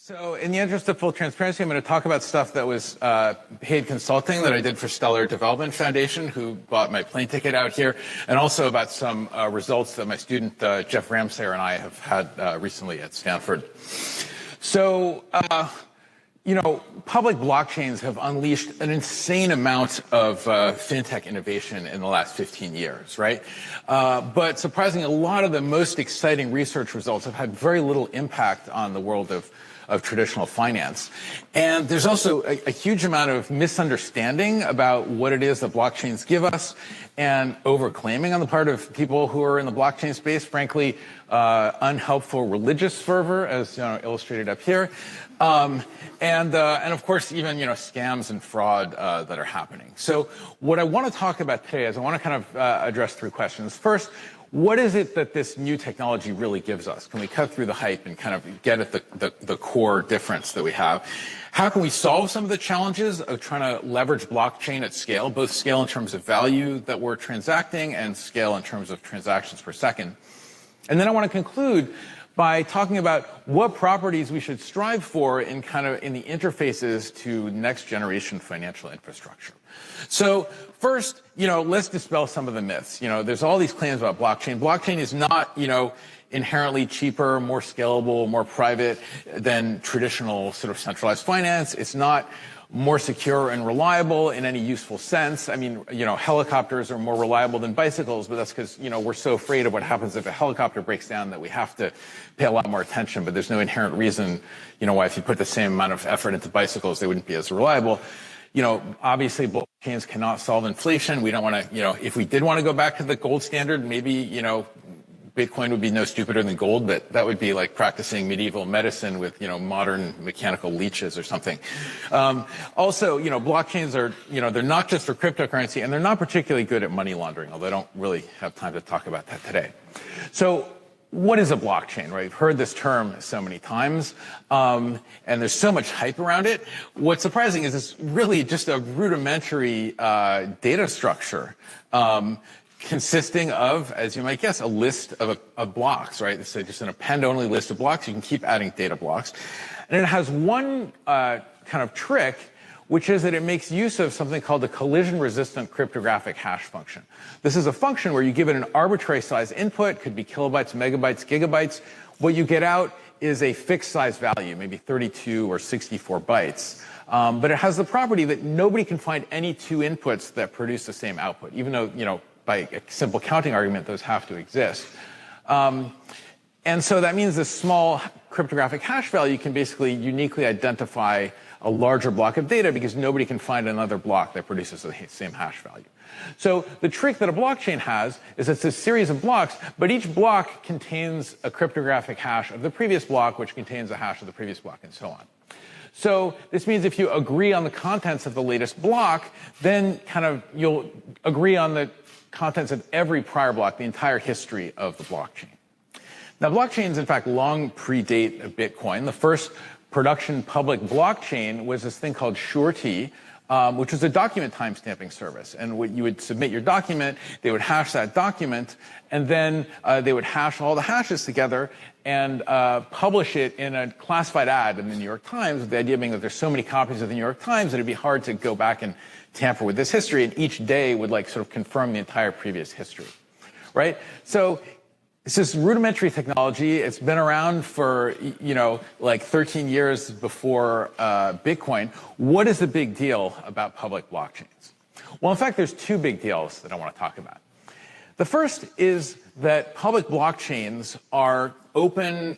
So in the interest of full transparency, I'm going to talk about stuff that was paid consulting that I did for Stellar Development Foundation, who bought my plane ticket out here, and also about some results that my student Jeff Ramsayer and I have had recently at Stanford. So, public blockchains have unleashed an insane amount of fintech innovation in the last 15 years, right? But surprisingly, a lot of the most exciting research results have had very little impact on the world of traditional finance. And there's also a huge amount of misunderstanding about what it is that blockchains give us, and overclaiming on the part of people who are in the blockchain space, frankly, unhelpful religious fervor, as illustrated up here. And of course, even, scams and fraud that are happening. So what I want to talk about today is I want to kind of address three questions. First, what is it that this new technology really gives us? Can we cut through the hype and kind of get at the core difference that we have? How can we solve some of the challenges of trying to leverage blockchain at scale, both scale in terms of value that we're transacting and scale in terms of transactions per second? And then I want to conclude by talking about what properties we should strive for in the interfaces to next generation financial infrastructure. So first, let's dispel some of the myths. There's all these claims about blockchain. Blockchain is not, inherently cheaper, more scalable, more private than traditional sort of centralized finance. It's not more secure and reliable in any useful sense. I mean, helicopters are more reliable than bicycles, but that's because, we're so afraid of what happens if a helicopter breaks down that we have to pay a lot more attention. But there's no inherent reason, why if you put the same amount of effort into bicycles, they wouldn't be as reliable. Obviously blockchains cannot solve inflation. We don't want to, if we did want to go back to the gold standard, maybe, Bitcoin would be no stupider than gold, but that would be like practicing medieval medicine with, modern mechanical leeches or something. Also, blockchains are, they're not just for cryptocurrency, and they're not particularly good at money laundering, although I don't really have time to talk about that today. So what is a blockchain, right? We've heard this term so many times, and there's so much hype around it. What's surprising is it's really just a rudimentary data structure, consisting of, as you might guess, a list of blocks, right? It's just an append-only list of blocks. You can keep adding data blocks. And it has one kind of trick, which is that it makes use of something called the collision-resistant cryptographic hash function. This is a function where you give it an arbitrary size input, could be kilobytes, megabytes, gigabytes. What you get out is a fixed size value, maybe 32 or 64 bytes. But it has the property that nobody can find any two inputs that produce the same output, even though, by a simple counting argument, those have to exist. And so that means this small cryptographic hash value can basically uniquely identify a larger block of data because nobody can find another block that produces the same hash value. So the trick that a blockchain has is it's a series of blocks, but each block contains a cryptographic hash of the previous block, which contains a hash of the previous block, and so on. So this means if you agree on the contents of the latest block, then you'll agree on the contents of every prior block, the entire history of the blockchain. Now, blockchains, in fact, long predate Bitcoin. The first production public blockchain was this thing called Surety, which was a document timestamping service. And you would submit your document, they would hash that document, and then they would hash all the hashes together and publish it in a classified ad in the New York Times, with the idea being that there's so many copies of the New York Times that it'd be hard to go back and tamper with this history, and each day would sort of confirm the entire previous history, right? So it's this rudimentary technology. It's been around for, 13 years before Bitcoin. What is the big deal about public blockchains? Well, in fact, there's two big deals that I want to talk about. The first is that public blockchains are open,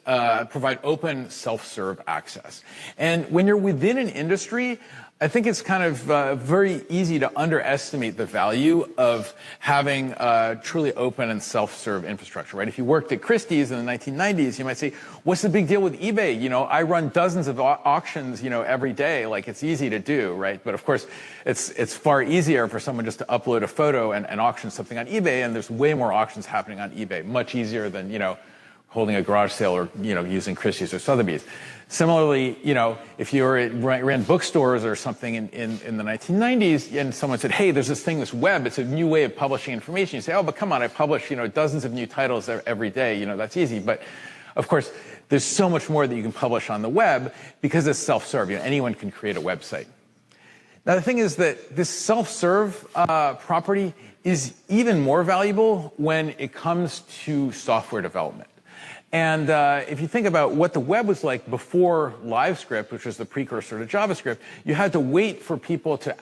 provide open self-serve access. And when you're within an industry, I think it's kind of very easy to underestimate the value of having truly open and self-serve infrastructure, right? If you worked at Christie's in the 1990s, you might say, what's the big deal with eBay? I run dozens of auctions, every day. It's easy to do, right? But of course, it's far easier for someone just to upload a photo and auction something on eBay, and there's way more auctions happening on eBay, much easier than, holding a garage sale or, using Christie's or Sotheby's. Similarly, if you ran bookstores or something in the 1990s and someone said, hey, there's this thing, this web, it's a new way of publishing information. You say, oh, but come on, I publish, dozens of new titles every day. That's easy. But of course, there's so much more that you can publish on the web because it's self-serve. Anyone can create a website. Now, the thing is that this self-serve property is even more valuable when it comes to software development. And if you think about what the web was like before LiveScript, which was the precursor to JavaScript, you had to wait for people to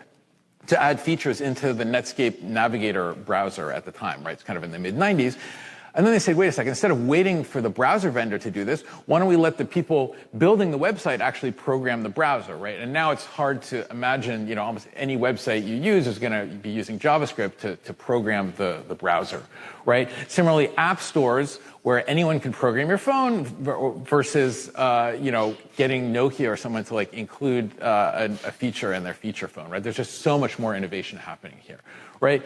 add features into the Netscape Navigator browser at the time, right? It's kind of in the mid-90s. And then they said, wait a second, instead of waiting for the browser vendor to do this, why don't we let the people building the website actually program the browser, right? And now it's hard to imagine, almost any website you use is going to be using JavaScript to program the browser, right? Similarly, app stores where anyone can program your phone versus, getting Nokia or someone to include a feature in their feature phone, right? There's just so much more innovation happening here, right?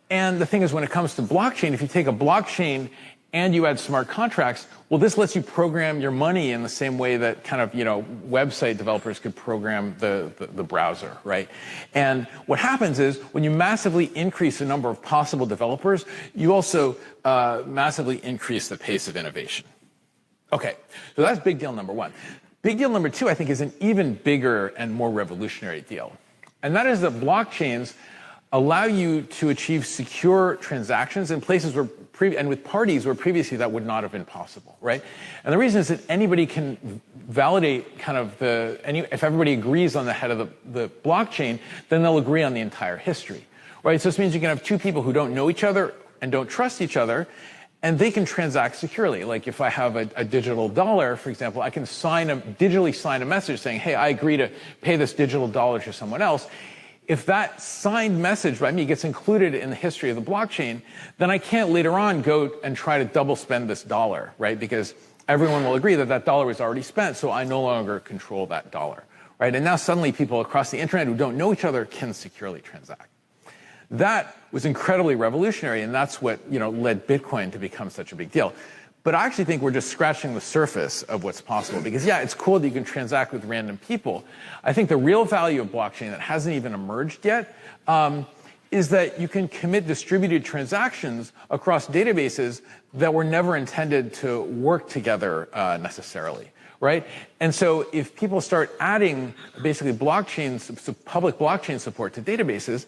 And the thing is, when it comes to blockchain, if you take a blockchain and you add smart contracts, well, this lets you program your money in the same way that kind of, website developers could program the browser, right? And what happens is when you massively increase the number of possible developers, you also massively increase the pace of innovation. Okay, so that's big deal number one. Big deal number two, I think, is an even bigger and more revolutionary deal. And that is that blockchains allow you to achieve secure transactions in places where and with parties where previously that would not have been possible, right? And the reason is that anybody can validate kind of if everybody agrees on the head of the blockchain, then they'll agree on the entire history, right? So this means you can have two people who don't know each other and don't trust each other, and they can transact securely. Like if I have a digital dollar, for example, I can digitally sign a message saying, hey, I agree to pay this digital dollar to someone else. If that signed message by me gets included in the history of the blockchain, then I can't later on go and try to double spend this dollar, right? Because everyone will agree that that dollar was already spent, so I no longer control that dollar, right? And now suddenly people across the internet who don't know each other can securely transact. That was incredibly revolutionary, and that's what led Bitcoin to become such a big deal. But I actually think we're just scratching the surface of what's possible because, yeah, it's cool that you can transact with random people. I think the real value of blockchain that hasn't even emerged yet is that you can commit distributed transactions across databases that were never intended to work together necessarily, right? And so if people start adding basically public blockchain support to databases,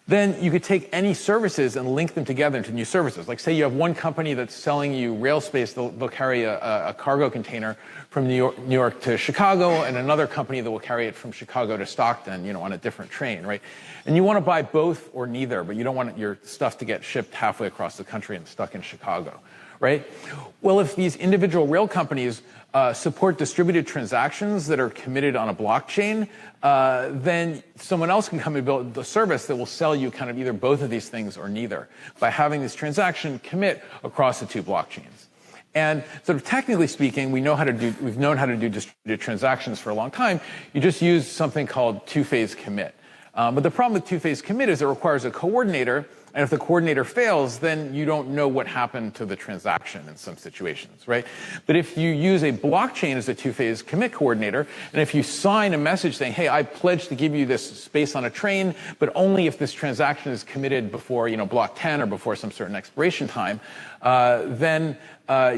then you could take any services and link them together into new services. Like say you have one company that's selling you rail space, they'll carry a cargo container from New York to Chicago, and another company that will carry it from Chicago to Stockton, on a different train, right? And you want to buy both or neither, but you don't want your stuff to get shipped halfway across the country and stuck in Chicago, right? Well, if these individual rail companies support distributed transactions that are committed on a blockchain, then someone else can come and build the service that will sell you kind of either both of these things or neither by having this transaction commit across the two blockchains. And sort of technically speaking, we've known how to do distributed transactions for a long time. You just use something called two-phase commit. But the problem with two-phase commit is it requires a coordinator. And if the coordinator fails, then you don't know what happened to the transaction in some situations, right? But if you use a blockchain as a two-phase commit coordinator, and if you sign a message saying, hey, I pledge to give you this space on a train, but only if this transaction is committed before, block 10 or before some certain expiration time, then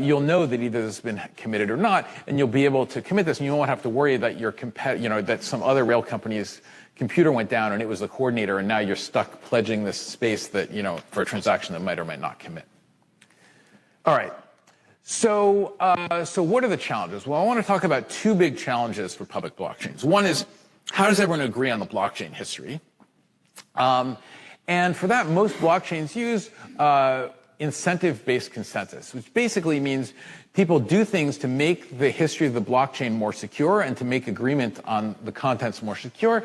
you'll know that either this has been committed or not, and you'll be able to commit this, and you won't have to worry that that some other rail company's computer went down and it was the coordinator, and now you're stuck pledging this space that, for a transaction that might or might not commit. All right. So what are the challenges? Well, I want to talk about two big challenges for public blockchains. One is, how does everyone agree on the blockchain history? And for that, most blockchains use incentive-based consensus, which basically means people do things to make the history of the blockchain more secure and to make agreement on the contents more secure.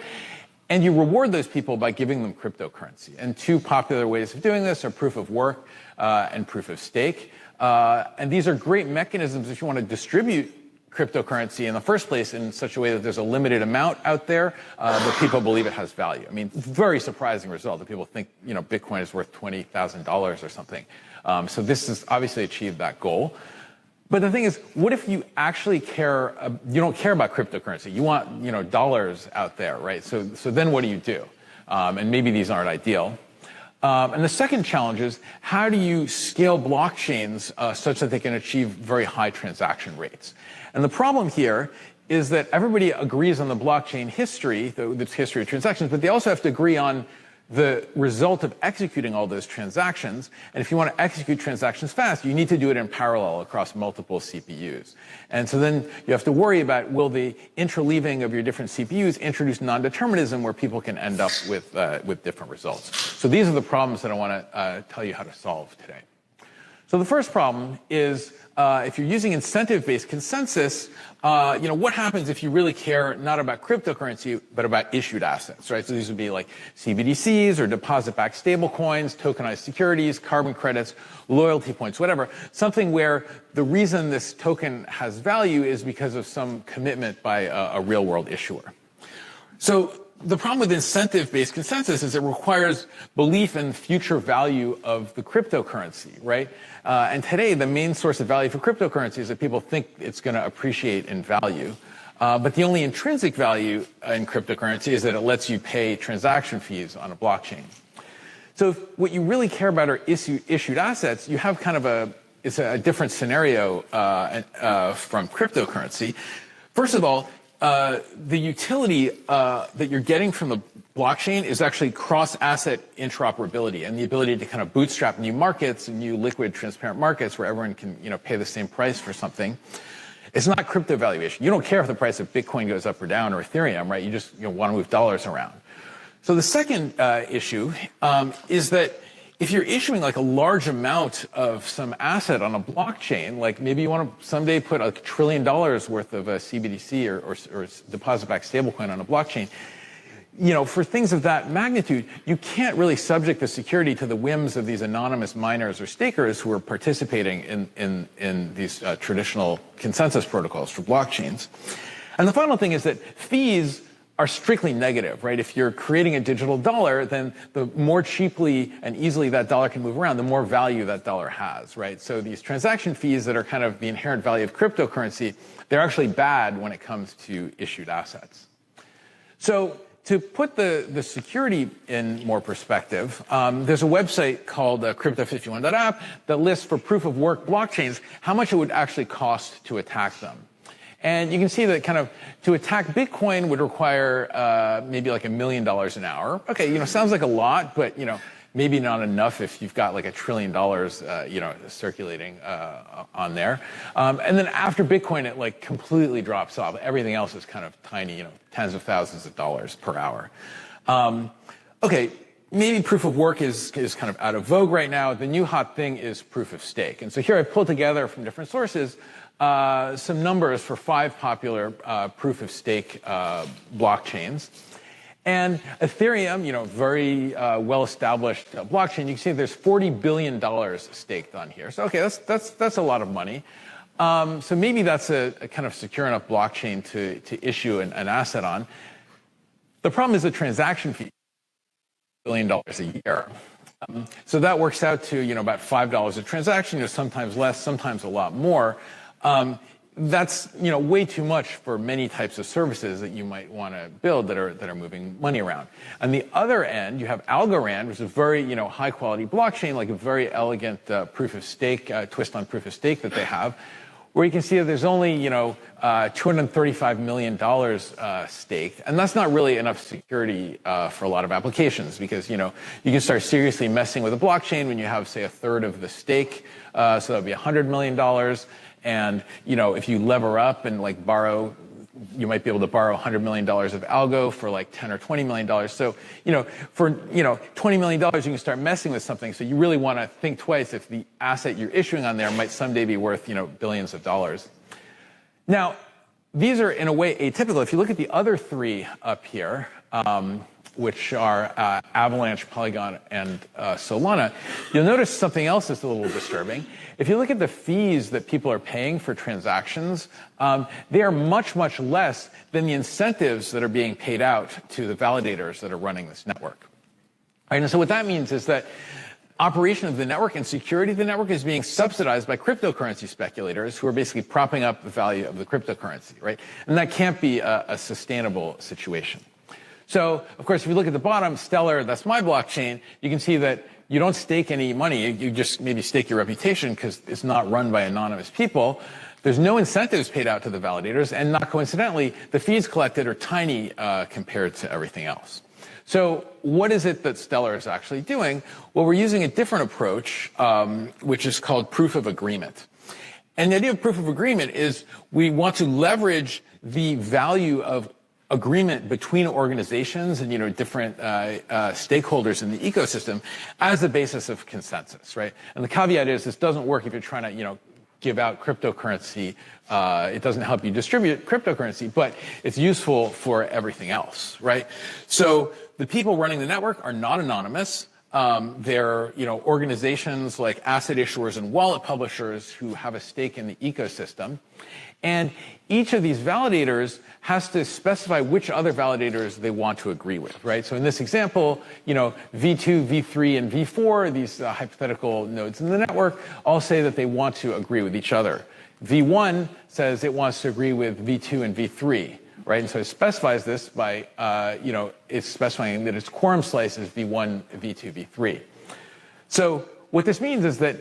And you reward those people by giving them cryptocurrency. And two popular ways of doing this are proof of work and proof of stake. And these are great mechanisms if you want to distribute cryptocurrency in the first place in such a way that there's a limited amount out there that people believe it has value. I mean, very surprising result that people think, Bitcoin is worth $20,000 or something. So this has obviously achieved that goal. But the thing is, what if you actually you don't care about cryptocurrency? You want, dollars out there, right? So then what do you do? And maybe these aren't ideal. And the second challenge is, how do you scale blockchains such that they can achieve very high transaction rates? And the problem here is that everybody agrees on the blockchain history, the history of transactions, but they also have to agree on the result of executing all those transactions. And if you want to execute transactions fast, you need to do it in parallel across multiple CPUs. And so then you have to worry about, will the interleaving of your different CPUs introduce non-determinism where people can end up with different results? So these are the problems that I want to tell you how to solve today. So the first problem is, if you're using incentive-based consensus, what happens if you really care not about cryptocurrency, but about issued assets, right? So these would be like CBDCs or deposit-backed stablecoins, tokenized securities, carbon credits, loyalty points, whatever. Something where the reason this token has value is because of some commitment by a real-world issuer. So the problem with incentive-based consensus is it requires belief in future value of the cryptocurrency, right? And today, the main source of value for cryptocurrency is that people think it's going to appreciate in value. But the only intrinsic value in cryptocurrency is that it lets you pay transaction fees on a blockchain. So if what you really care about are issued assets, you have kind of a different scenario from cryptocurrency. First of all, the utility that you're getting from the blockchain is actually cross-asset interoperability and the ability to kind of bootstrap new markets and new liquid, transparent markets where everyone can, pay the same price for something. It's not crypto valuation. You don't care if the price of Bitcoin goes up or down or Ethereum, right? You just want to move dollars around. So the second issue is that if you're issuing like a large amount of some asset on a blockchain, like maybe you want to someday put $1 trillion worth of a CBDC or deposit-backed stablecoin on a blockchain, for things of that magnitude, you can't really subject the security to the whims of these anonymous miners or stakers who are participating in these traditional consensus protocols for blockchains. And the final thing is that fees are strictly negative, right? If you're creating a digital dollar, then the more cheaply and easily that dollar can move around, the more value that dollar has, right? So these transaction fees that are kind of the inherent value of cryptocurrency, they're actually bad when it comes to issued assets. So to put the security in more perspective, there's a website called crypto51.app that lists for proof-of-work blockchains how much it would actually cost to attack them. And you can see that kind of to attack Bitcoin would require maybe like $1 million an hour. Okay, sounds like a lot, but maybe not enough if you've got like $1 trillion circulating on there. And then after Bitcoin, it like completely drops off. Everything else is kind of tiny, tens of thousands of dollars per hour. Okay, maybe proof of work is kind of out of vogue right now. The new hot thing is proof of stake. And so here I've pulled together from different sources some numbers for 5 popular proof of stake blockchains. And Ethereum, very well-established blockchain, you can see there's $40 billion staked on here. So, okay, that's a lot of money. So maybe that's a kind of secure enough blockchain to issue an asset on. The problem is the transaction fee, $1 billion a year. So that works out to, about $5 a transaction, sometimes less, sometimes a lot more. That's way too much for many types of services that you might want to build that are moving money around. On the other end, you have Algorand, which is a very high quality blockchain, like a very elegant proof of stake twist on proof of stake that they have, where you can see that there's only $235 million staked, and that's not really enough security for a lot of applications because you can start seriously messing with a blockchain when you have say a third of the stake, so that would be $100 million. And, if you lever up and like borrow, you might be able to borrow $100 million of algo for like 10 or $20 million. So, for, $20 million, you can start messing with something. So you really want to think twice if the asset you're issuing on there might someday be worth, billions of dollars. Now, these are in a way atypical. If you look at the other 3 up here, which are Avalanche, Polygon, and Solana, you'll notice something else that's a little disturbing. If you look at the fees that people are paying for transactions, they are much, much less than the incentives that are being paid out to the validators that are running this network. Right, and so what that means is that operation of the network and security of the network is being subsidized by cryptocurrency speculators who are basically propping up the value of the cryptocurrency, right? And that can't be a sustainable situation. So, of course, if you look at the bottom, Stellar, that's my blockchain, you can see that you don't stake any money. You just maybe stake your reputation because it's not run by anonymous people. There's no incentives paid out to the validators, and not coincidentally, the fees collected are tiny compared to everything else. So what is it that Stellar is actually doing? Well, we're using a different approach, which is called proof of agreement. And the idea of proof of agreement is we want to leverage the value of agreement between organizations and, different stakeholders in the ecosystem as the basis of consensus, right? And the caveat is this doesn't work if you're trying to, give out cryptocurrency. It doesn't help you distribute cryptocurrency, but it's useful for everything else, right? So the people running the network are not anonymous. They're, organizations like asset issuers and wallet publishers who have a stake in the ecosystem. And each of these validators has to specify which other validators they want to agree with, right? So in this example, V2, V3, and V4, these hypothetical nodes in the network, all say that they want to agree with each other. V1 says it wants to agree with V2 and V3. Right, and so it specifies this by, it's specifying that its quorum slice is V1, V2, V3. So what this means is that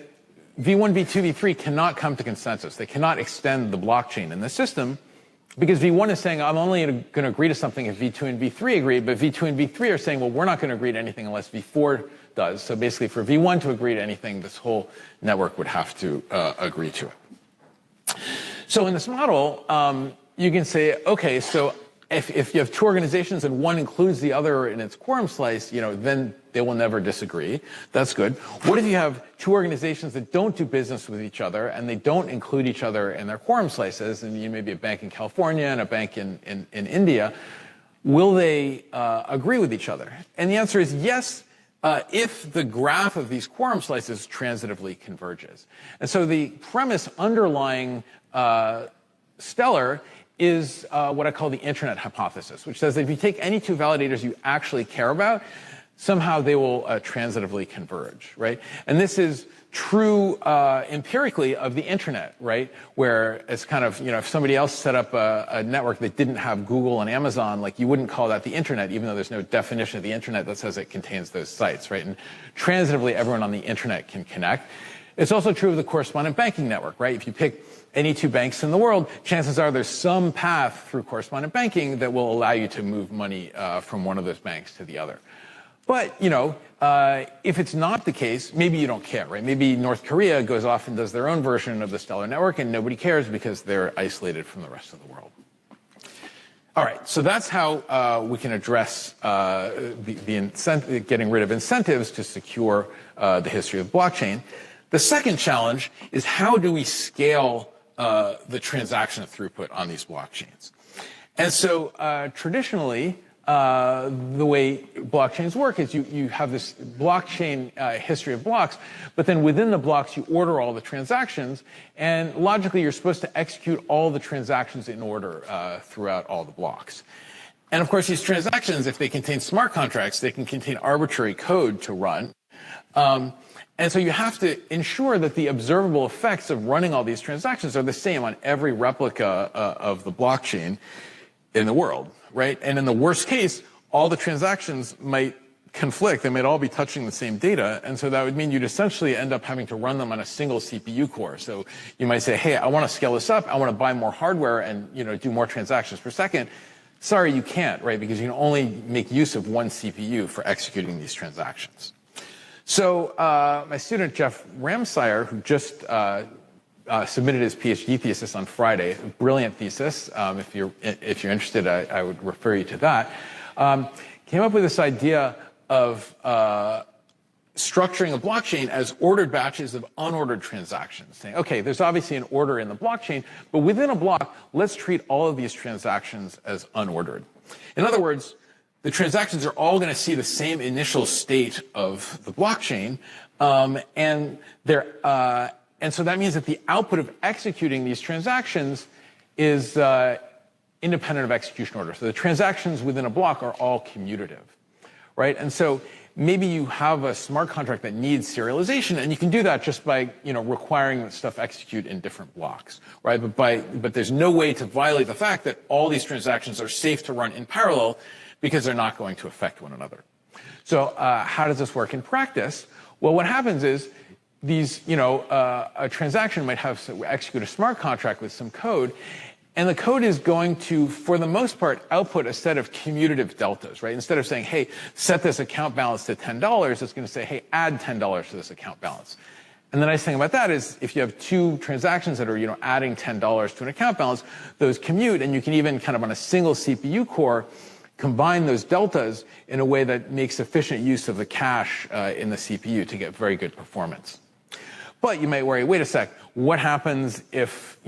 V1, V2, V3 cannot come to consensus. They cannot extend the blockchain in the system because V1 is saying, I'm only going to agree to something if V2 and V3 agree, but V2 and V3 are saying, well, we're not going to agree to anything unless V4 does. So basically, for V1 to agree to anything, this whole network would have to agree to it. So in this model, you can say, okay, so if you have two organizations and one includes the other in its quorum slice, then they will never disagree. That's good. What if you have two organizations that don't do business with each other and they don't include each other in their quorum slices, and maybe a bank in California and a bank in India, will they agree with each other? And the answer is yes, if the graph of these quorum slices transitively converges. And so the premise underlying Stellar is what I call the internet hypothesis, which says that if you take any two validators you actually care about, somehow they will transitively converge, right? And this is true empirically of the internet, right? Where it's kind of, if somebody else set up a network that didn't have Google and Amazon, like you wouldn't call that the internet, even though there's no definition of the internet that says it contains those sites, right? And transitively, everyone on the internet can connect. It's also true of the correspondent banking network, right? If you pick any two banks in the world, chances are there's some path through correspondent banking that will allow you to move money from one of those banks to the other. But, if it's not the case, maybe you don't care, right? Maybe North Korea goes off and does their own version of the Stellar network and nobody cares because they're isolated from the rest of the world. All right, so that's how we can address getting rid of incentives to secure the history of blockchain. The second challenge is how do we scale the transaction throughput on these blockchains? And so traditionally, the way blockchains work is you have this blockchain history of blocks, but then within the blocks you order all the transactions, and logically you're supposed to execute all the transactions in order throughout all the blocks. And of course these transactions, if they contain smart contracts, they can contain arbitrary code to run. And so you have to ensure that the observable effects of running all these transactions are the same on every replica of the blockchain in the world, right? And in the worst case, all the transactions might conflict. They might all be touching the same data. And so that would mean you'd essentially end up having to run them on a single CPU core. So you might say, hey, I want to scale this up. I want to buy more hardware and do more transactions per second. Sorry, you can't, right? Because you can only make use of one CPU for executing these transactions. So my student, Jeff Ramsire, who just submitted his PhD thesis on Friday, a brilliant thesis. If you're interested, I would refer you to that. Came up with this idea of structuring a blockchain as ordered batches of unordered transactions, saying, okay, there's obviously an order in the blockchain, but within a block, let's treat all of these transactions as unordered. In other words, the transactions are all going to see the same initial state of the blockchain, and so that means that the output of executing these transactions is independent of execution order. So the transactions within a block are all commutative, right? And so maybe you have a smart contract that needs serialization, and you can do that just by requiring that stuff execute in different blocks, right? But there's no way to violate the fact that all these transactions are safe to run in parallel, because they're not going to affect one another. So how does this work in practice? Well, what happens is these, a transaction might have execute a smart contract with some code, and the code is going to, for the most part, output a set of commutative deltas, right? Instead of saying, hey, set this account balance to $10, it's going to say, hey, add $10 to this account balance. And the nice thing about that is if you have two transactions that are, adding $10 to an account balance, those commute, and you can even kind of on a single CPU core combine those deltas in a way that makes efficient use of the cache in the CPU to get very good performance. But you might worry, wait a sec, what happens if,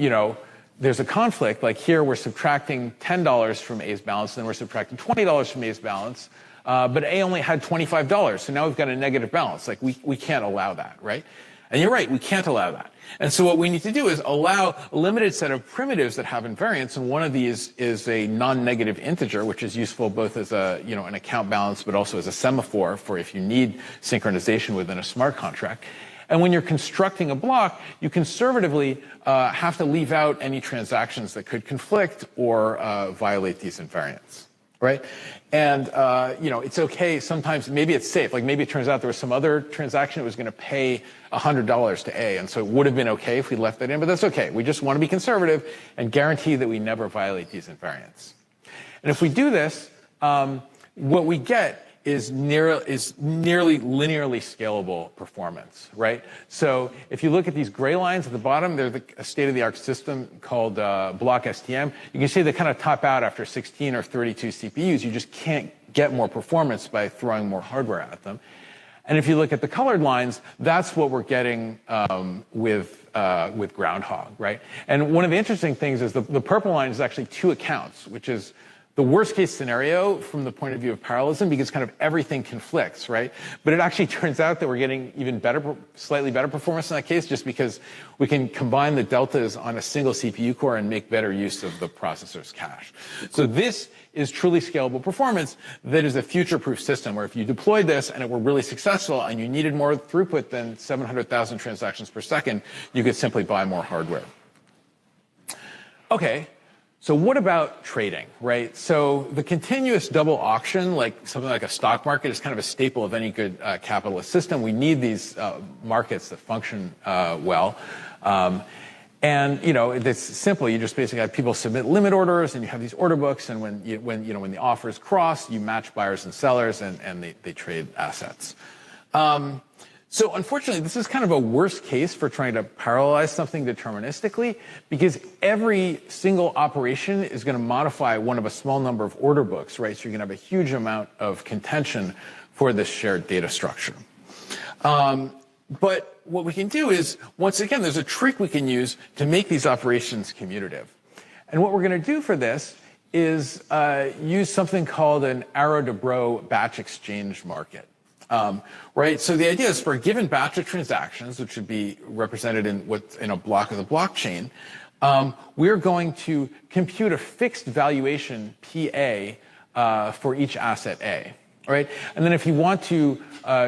there's a conflict? Like here, we're subtracting $10 from A's balance, and then we're subtracting $20 from A's balance, but A only had $25, so now we've got a negative balance. Like we can't allow that, right? And you're right, we can't allow that. And so what we need to do is allow a limited set of primitives that have invariance, and one of these is a non-negative integer, which is useful both as a, an account balance, but also as a semaphore for if you need synchronization within a smart contract. And when you're constructing a block, you conservatively have to leave out any transactions that could conflict or violate these invariants. Right? And, it's okay. Sometimes maybe it's safe. Like maybe it turns out there was some other transaction that was going to pay $100 to A. And so it would have been okay if we left that in, but that's okay. We just want to be conservative and guarantee that we never violate these invariants. And if we do this, what we get is nearly linearly scalable performance, right? So if you look at these gray lines at the bottom, they're a state-of-the-art system called Block STM. You can see they kind of top out after 16 or 32 CPUs. You just can't get more performance by throwing more hardware at them. And if you look at the colored lines, that's what we're getting with Groundhog, right? And one of the interesting things is the purple line is actually two accounts, which is the worst case scenario from the point of view of parallelism, because kind of everything conflicts, right? But it actually turns out that we're getting even better, slightly better performance in that case, just because we can combine the deltas on a single CPU core and make better use of the processor's cache. So this is truly scalable performance that is a future-proof system where if you deployed this and it were really successful and you needed more throughput than 700,000 transactions per second, you could simply buy more hardware. Okay. So what about trading, right? So the continuous double auction, like something like a stock market, is kind of a staple of any good capitalist system. We need these markets that function well. And it's simple. You just basically have people submit limit orders, and you have these order books. And when the offers cross, you match buyers and sellers, and they trade assets. So unfortunately, this is kind of a worst case for trying to parallelize something deterministically, because every single operation is going to modify one of a small number of order books, right? So you're going to have a huge amount of contention for this shared data structure. But what we can do is, once again, there's a trick we can use to make these operations commutative. And what we're going to do for this is use something called an Arrow-Debreu batch exchange market. Right? So the idea is for a given batch of transactions, which would be represented in a block of the blockchain, we're going to compute a fixed valuation PA for each asset A. Right? And then if you want to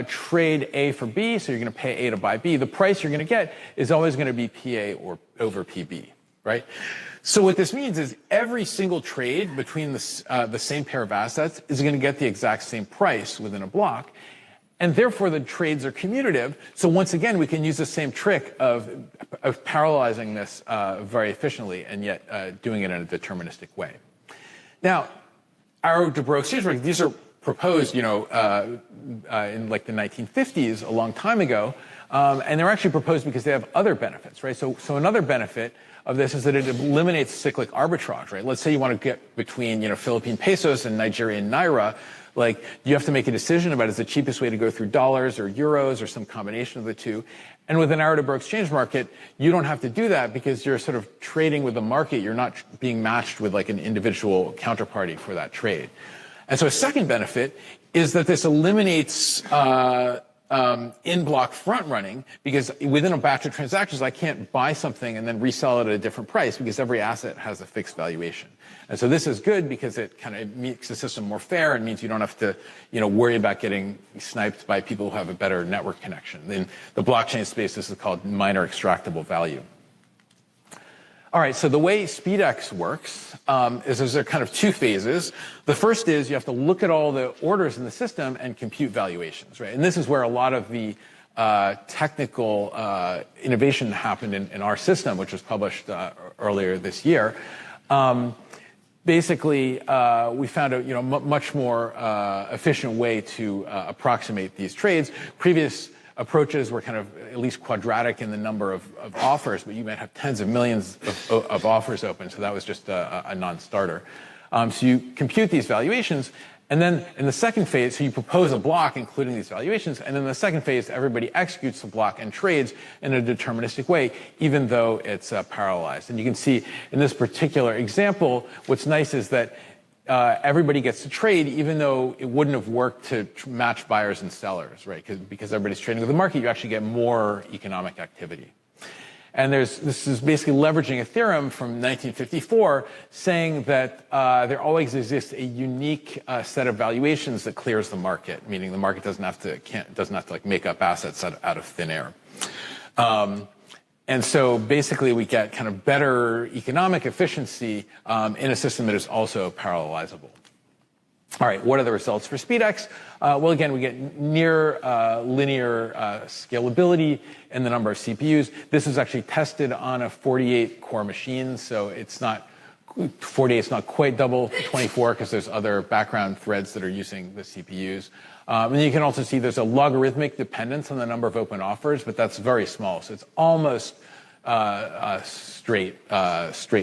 trade A for B, so you're going to pay A to buy B, the price you're going to get is always going to be PA or over PB. Right? So what this means is every single trade between the same pair of assets is going to get the exact same price within a block. And therefore, the trades are commutative. So once again, we can use the same trick of parallelizing this very efficiently and yet doing it in a deterministic way. Now, Arrow-Debreu exchange markets, these are proposed, in like the 1950s, a long time ago. And they're actually proposed because they have other benefits, right? So another benefit of this is that it eliminates cyclic arbitrage, right? Let's say you want to get between, Philippine pesos and Nigerian naira. Like, you have to make a decision about is the cheapest way to go through dollars or euros or some combination of the two. And with an Arrow-Debreu exchange market, you don't have to do that because you're sort of trading with the market. You're not being matched with like an individual counterparty for that trade. And so a second benefit is that this eliminates in-block front running, because within a batch of transactions, I can't buy something and then resell it at a different price because every asset has a fixed valuation. And so this is good because it kind of makes the system more fair and means you don't have to, worry about getting sniped by people who have a better network connection. In the blockchain space, this is called minor extractable value. All right, so the way Speedex works is there's kind of two phases. The first is you have to look at all the orders in the system and compute valuations, right? And this is where a lot of the technical innovation happened in our system, which was published earlier this year. Basically, we found a much more efficient way to approximate these trades. Previous approaches were kind of at least quadratic in the number of offers, but you might have tens of millions of offers open, so that was just a non-starter. So you compute these valuations, and then in the second phase, so you propose a block including these valuations, and in the second phase, everybody executes the block and trades in a deterministic way, even though it's parallelized. And you can see in this particular example, what's nice is that everybody gets to trade, even though it wouldn't have worked to match buyers and sellers, right? Because everybody's trading with the market, you actually get more economic activity. And this is basically leveraging a theorem from 1954 saying that there always exists a unique set of valuations that clears the market, meaning the market doesn't have to like make up assets out of thin air. And so basically we get kind of better economic efficiency in a system that is also parallelizable. All right, what are the results for Speedex? Well, again, we get near linear scalability in the number of CPUs. This was actually tested on a 48-core machine, so it's not 48, it's not quite double 24 because there's other background threads that are using the CPUs. And you can also see there's a logarithmic dependence on the number of open offers, but that's very small, so it's almost a straight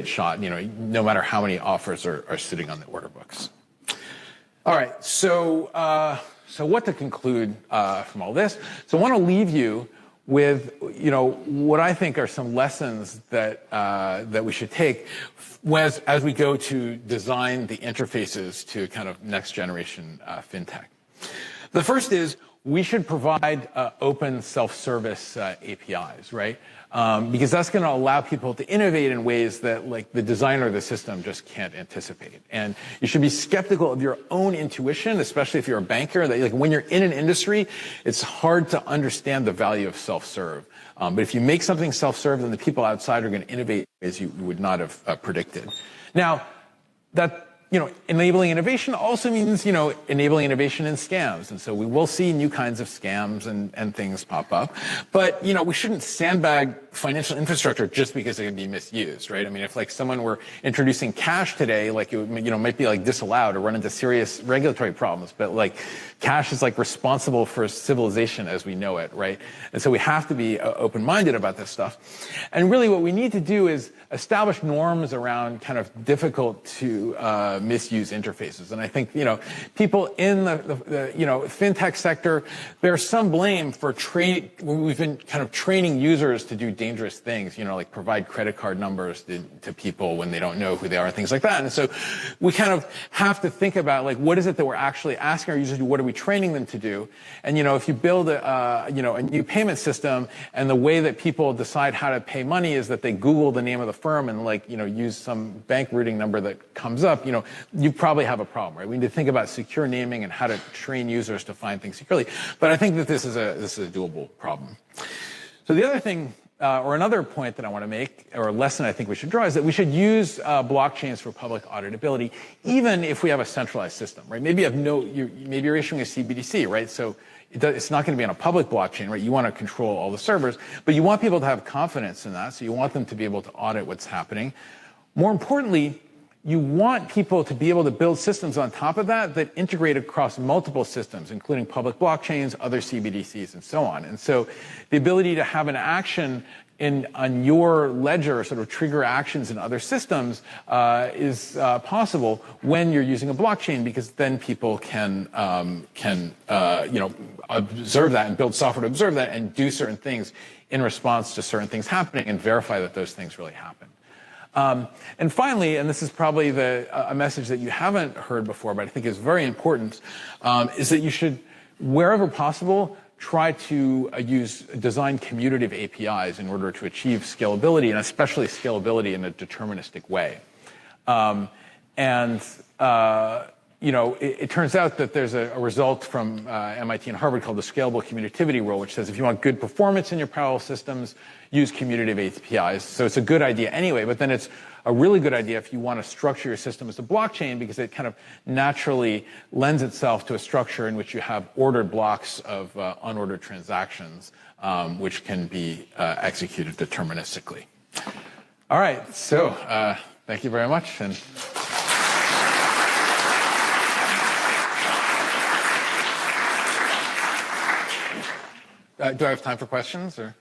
shot, no matter how many offers are sitting on the order books. All right, so what to conclude from all this? So I want to leave you with, what I think are some lessons that we should take as we go to design the interfaces to kind of next generation fintech. The first is we should provide open self-service APIs, right? Because that's going to allow people to innovate in ways that like the designer of the system just can't anticipate. And you should be skeptical of your own intuition, especially if you're a banker, that like when you're in an industry, it's hard to understand the value of self-serve. But if you make something self-serve, then the people outside are going to innovate as you would not have predicted. Now, that enabling innovation also means, enabling innovation in scams. And so we will see new kinds of scams and things pop up. But, we shouldn't sandbag financial infrastructure just because it can be misused, right? I mean, if like someone were introducing cash today, like it would, might be like disallowed or run into serious regulatory problems. But like cash is like responsible for civilization as we know it, right? And so we have to be open-minded about this stuff. And really what we need to do is establish norms around kind of difficult to misuse interfaces. And I think, people in the fintech sector, there's some blame for we've been kind of training users to do dangerous things, like provide credit card numbers to people when they don't know who they are and things like that. And so we kind of have to think about like, what is it that we're actually asking our users to do? What are we training them to do? And, if you build a new payment system and the way that people decide how to pay money is that they Google the name of the firm and use some bank routing number that comes up, you probably have a problem, right? We need to think about secure naming and how to train users to find things securely. But I think that this is a doable problem. So the other thing, or another point that I want to make, or a lesson I think we should draw, is that we should use blockchains for public auditability, even if we have a centralized system, right? Maybe you're issuing a CBDC, right? So it's not going to be on a public blockchain, right? You want to control all the servers, but you want people to have confidence in that, so you want them to be able to audit what's happening. More importantly, you want people to be able to build systems on top of that integrate across multiple systems, including public blockchains, other CBDCs, and so on. And so the ability to have an action on your ledger, sort of trigger actions in other systems, is possible when you're using a blockchain, because then people can observe that and build software to observe that and do certain things in response to certain things happening and verify that those things really happen. And finally, and this is probably a message that you haven't heard before, but I think is very important, is that you should, wherever possible, try to design commutative APIs in order to achieve scalability, and especially scalability in a deterministic way. it turns out that there's a result from MIT and Harvard called the Scalable Commutativity Rule, which says if you want good performance in your parallel systems, use commutative APIs. So it's a good idea anyway, but then it's a really good idea if you want to structure your system as a blockchain, because it kind of naturally lends itself to a structure in which you have ordered blocks of unordered transactions, which can be executed deterministically. All right, so thank you very much. And do I have time for questions, or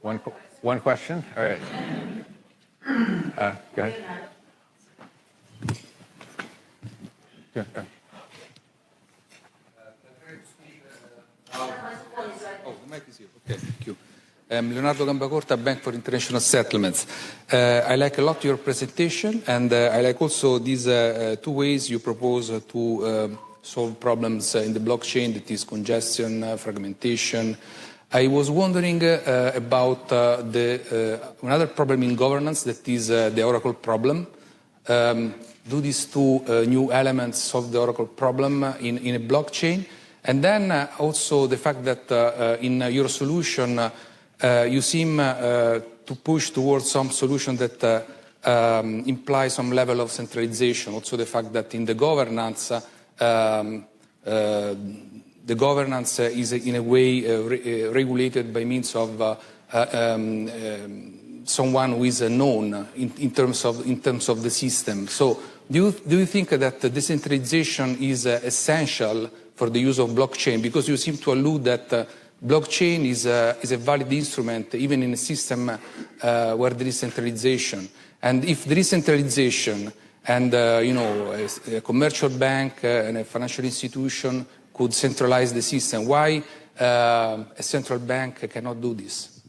one question? All right. Go ahead. Yeah. Oh, the mic is here. Okay, thank you. Leonardo Gambacorta, Bank for International Settlements. I like a lot your presentation, and I like also these two ways you propose to solve problems in the blockchain, that is congestion, fragmentation. I was wondering about another problem in governance, that is the Oracle problem. Do these two new elements solve the Oracle problem in a blockchain? And then also the fact that in your solution you seem to push towards some solution that implies some level of centralization. Also the fact that in the governance is in a way regulated by means of someone who is known in terms of the system. So do you think that the decentralization is essential for the use of blockchain? Because you seem to allude that blockchain is a valid instrument even in a system where there is centralization. And if there is centralization and a commercial bank and a financial institution could centralize the system, why a central bank cannot do this?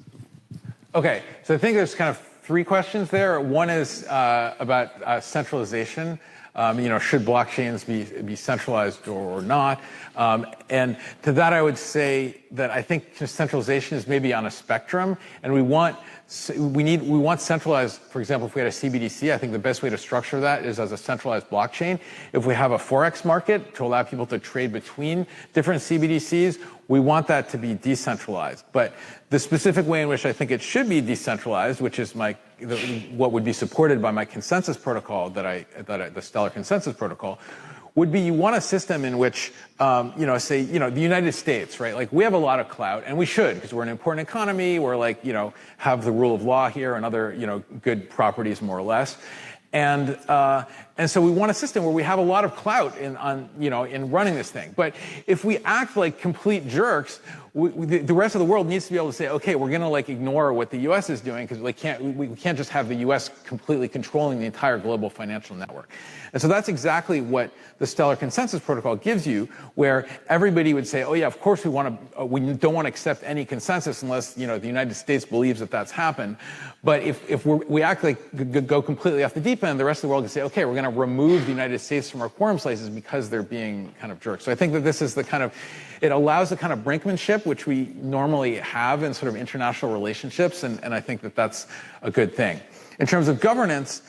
Okay, so I think there's kind of three questions there. One is about centralization. Should blockchains be centralized or not? And to that, I would say that I think centralization is maybe on a spectrum, and we want centralized. For example, if we had a CBDC, I think the best way to structure that is as a centralized blockchain. If we have a forex market to allow people to trade between different CBDCs, we want that to be decentralized. But the specific way in which I think it should be decentralized, which is what would be supported by my consensus protocol, the Stellar Consensus Protocol, would be you want a system in which, say, the United States, right? Like, we have a lot of clout, and we should, because we're an important economy. We're have the rule of law here and other, good properties, more or less. And so we want a system where we have a lot of clout in running this thing. But if we act like complete jerks, the rest of the world needs to be able to say, okay, we're going to ignore what the U.S. is doing, because we can't just have the U.S. completely controlling the entire global financial network. And so that's exactly what the Stellar Consensus Protocol gives you, where everybody would say, oh yeah, of course we don't want to accept any consensus unless the United States believes that that's happened. But if we act like go completely off the deep end, the rest of the world can say, okay, we're going to remove the United States from our quorum slices because they're being kind of jerks. So I think that this is it allows the kind of brinkmanship which we normally have in sort of international relationships, and I think that that's a good thing. In terms of governance,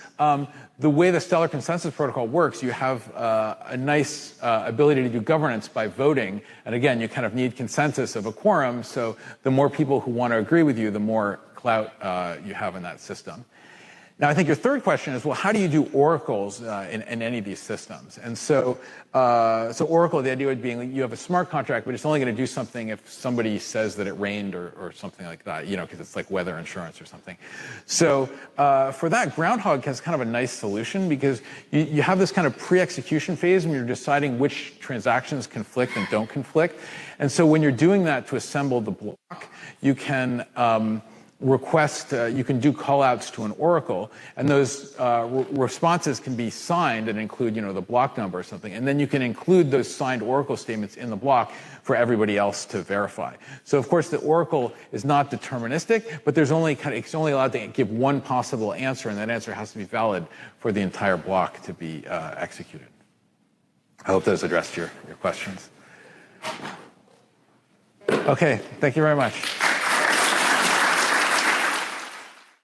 the way the Stellar Consensus Protocol works, you have a nice ability to do governance by voting. And again, you kind of need consensus of a quorum, so the more people who want to agree with you, the more clout you have in that system. Now, I think your third question is, well, how do you do oracles in any of these systems? And so Oracle, the idea being you have a smart contract, but it's only going to do something if somebody says that it rained or something like that, because it's like weather insurance or something. So for that, Groundhog has kind of a nice solution, because you have this kind of pre-execution phase when you're deciding which transactions conflict and don't conflict. And so when you're doing that to assemble the block, you can you can do callouts to an oracle, and those responses can be signed and include, the block number or something. And then you can include those signed oracle statements in the block for everybody else to verify. So of course the oracle is not deterministic, but it's only allowed to give one possible answer, and that answer has to be valid for the entire block to be executed. I hope those addressed your questions. Okay, thank you very much.